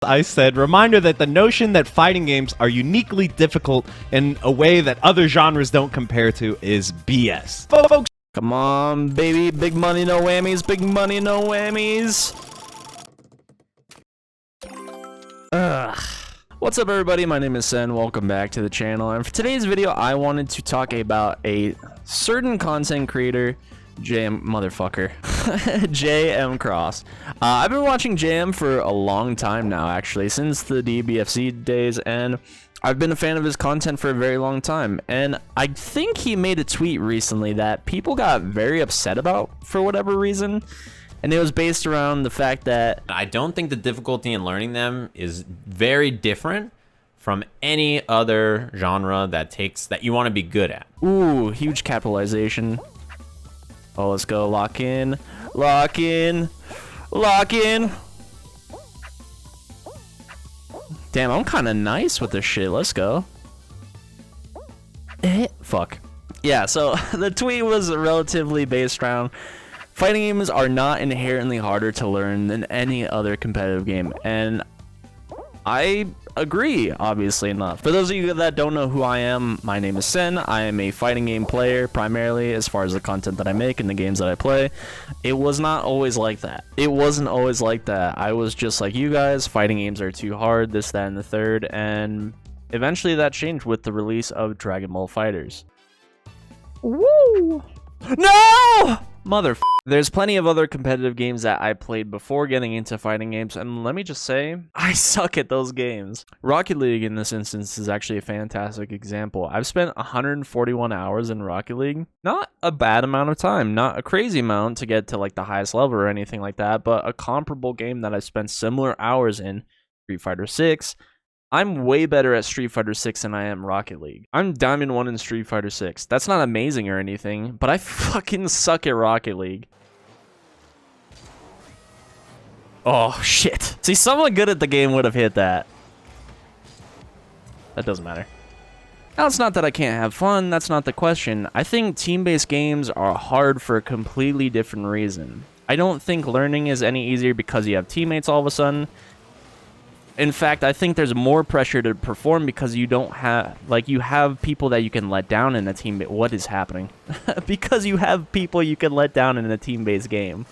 I said, reminder that the notion that fighting games are uniquely difficult in a way that other genres don't compare to is BS. Folks, come on, baby. Big money, no whammies. Big money, no whammies. Ugh. What's up, everybody? My name is Sen. Welcome back to the channel. And for today's video, I wanted to talk about a certain content creator, JM motherfucker, JM Cross. I've been watching JM for a long time now, actually, since the DBFZ days, and I've been a fan of his content for a very long time. And I think he made a tweet recently that people got very upset about for whatever reason. And it was based around the fact that I don't think the difficulty in learning them is very different from any other genre that you want to be good at. Ooh, huge capitalization. Oh, let's go. Lock in. Lock in. Lock in. Damn, I'm kind of nice with this shit. Let's go. Fuck. Yeah, so the tweet was relatively based around fighting games are not inherently harder to learn than any other competitive game, and I agree, obviously enough. For those of you that don't know who I am, my name is Sen. I am a fighting game player, primarily, as far as the content that I make and the games that I play. It was not always like that. It wasn't always like that. I was just like you guys, fighting games are too hard, this, that, and the third, and eventually that changed with the release of Dragon Ball FighterZ. Woo! No! Motherfucker. There's plenty of other competitive games that I played before getting into fighting games, and let me just say, I suck at those games. Rocket League in this instance is actually a fantastic example. I've spent 141 hours in Rocket League. Not a bad amount of time, not a crazy amount to get to like the highest level or anything like that, but a comparable game that I spent similar hours in, Street Fighter 6. I'm way better at Street Fighter 6 than I am Rocket League. I'm Diamond 1 in Street Fighter 6. That's not amazing or anything, but I fucking suck at Rocket League. Oh, shit. See, someone good at the game would have hit that. That doesn't matter. Now, it's not that I can't have fun. That's not the question. I think team-based games are hard for a completely different reason. I don't think learning is any easier because you have teammates all of a sudden. In fact, I think there's more pressure to perform because you don't have, like, you have people that you can let down in a team. What is happening? Because you have people you can let down in a team-based game.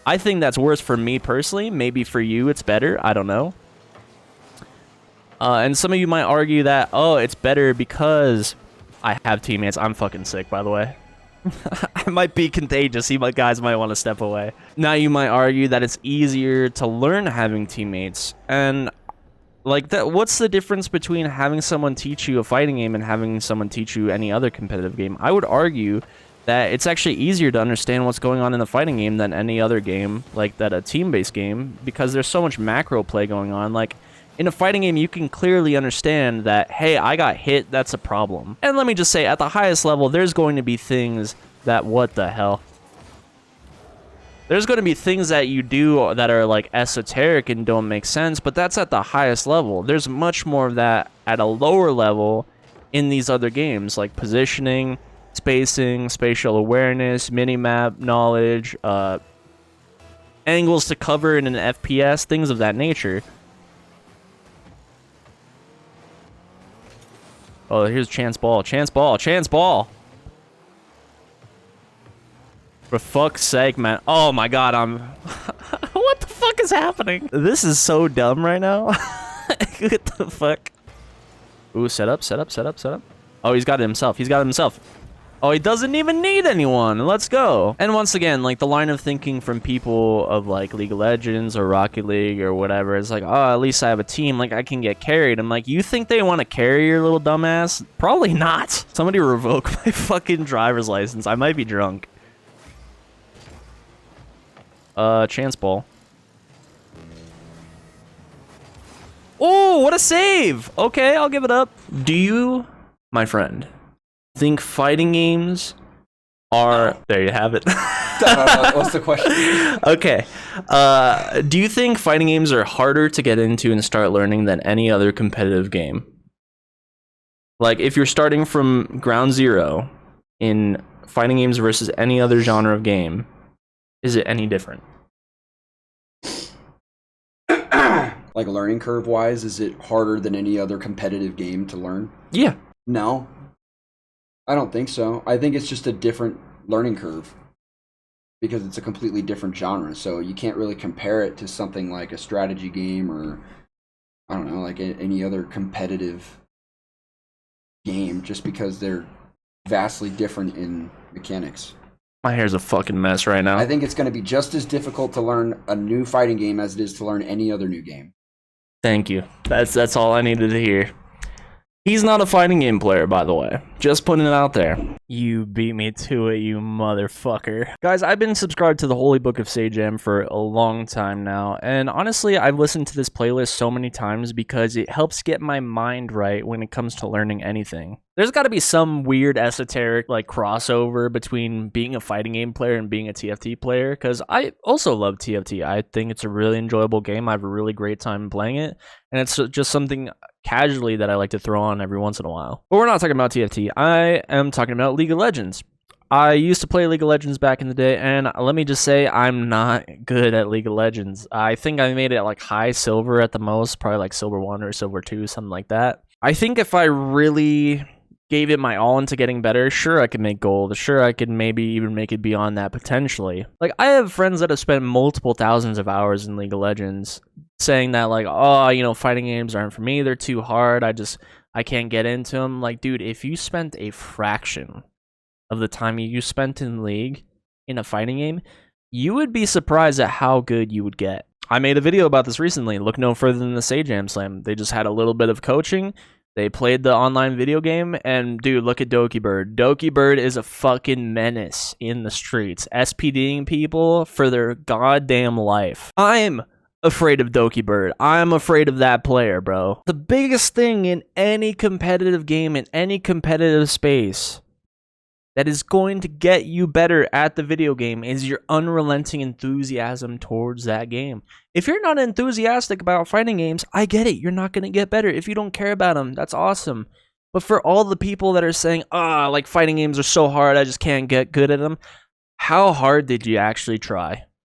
I think that's worse for me personally. Maybe for you it's better. I don't know. And some of you might argue that, oh, it's better because I have teammates. I'm fucking sick, by the way. I might be contagious. You guys might want to step away. Now you might argue that it's easier to learn having teammates. And like that, what's the difference between having someone teach you a fighting game and having someone teach you any other competitive game? I would argue that it's actually easier to understand what's going on in the fighting game than any other game, like that a team-based game, because there's so much macro play going on. Like in a fighting game, you can clearly understand that, hey, I got hit, that's a problem. And let me just say, at the highest level, there's going to be things that, what the hell? There's going to be things that you do that are like esoteric and don't make sense, but that's at the highest level. There's much more of that at a lower level in these other games, like positioning, spacing, spatial awareness, minimap knowledge, angles to cover in an FPS, things of that nature. Oh, here's Chance Ball. Chance Ball. Chance Ball. For fuck's sake, man. Oh my god, I'm... What the fuck is happening? This is so dumb right now. What the fuck? Ooh, set up, set up, set up, set up. Oh, he's got it himself. He's got it himself. Oh, he doesn't even need anyone. Let's go. And once again, like the line of thinking from people of like League of Legends or Rocket League or whatever is like, oh, at least I have a team. Like I can get carried. I'm like, you think they want to carry your little dumbass? Probably not. Somebody revoke my fucking driver's license. I might be drunk. Chance Ball. Oh, what a save! Okay, I'll give it up. Do you, my friend, think fighting games are... There you have it. What's the question? Okay. Do you think fighting games are harder to get into and start learning than any other competitive game? Like, if you're starting from ground zero in fighting games versus any other genre of game, is it any different? Like learning curve wise, is it harder than any other competitive game to learn? Yeah. No, I don't think so. I think it's just a different learning curve because it's a completely different genre. So you can't really compare it to something like a strategy game or I don't know, like any other competitive game, just because they're vastly different in mechanics. My hair's a fucking mess right now. I think it's going to be just as difficult to learn a new fighting game as it is to learn any other new game. Thank you. That's all I needed to hear. He's not a fighting game player, by the way. Just putting it out there. You beat me to it, you motherfucker. Guys, I've been subscribed to the Holy Book of Sagem for a long time now, and honestly, I've listened to this playlist so many times because it helps get my mind right when it comes to learning anything. There's got to be some weird esoteric like crossover between being a fighting game player and being a TFT player, because I also love TFT. I think it's a really enjoyable game. I have a really great time playing it, and it's just something casually that I like to throw on every once in a while. But we're not talking about TFT. I am talking about League of Legends. I used to play League of Legends back in the day, and let me just say I'm not good at League of Legends. I think I made it like high silver at the most, probably like silver 1 or silver 2, something like that. I think if I really gave it my all into getting better, sure I could make gold, sure I could maybe even make it beyond that potentially. Like I have friends that have spent multiple thousands of hours in League of Legends saying that like, oh, you know, fighting games aren't for me, they're too hard, I can't get into them. Like, dude, if you spent a fraction of the time you spent in League in a fighting game, you would be surprised at how good you would get. I made a video about this recently. Look no further than the Sagem Slam. They just had a little bit of coaching. They played the online video game, and dude, look at Doki Bird. Doki Bird is a fucking menace in the streets, SPDing people for their goddamn life. I'm afraid of Doki Bird. I'm afraid of that player, bro. The biggest thing in any competitive game, in any competitive space, that is going to get you better at the video game is your unrelenting enthusiasm towards that game. If you're not enthusiastic about fighting games, I get it. You're not going to get better. If you don't care about them, that's awesome. But for all the people that are saying, like fighting games are so hard, I just can't get good at them, how hard did you actually try?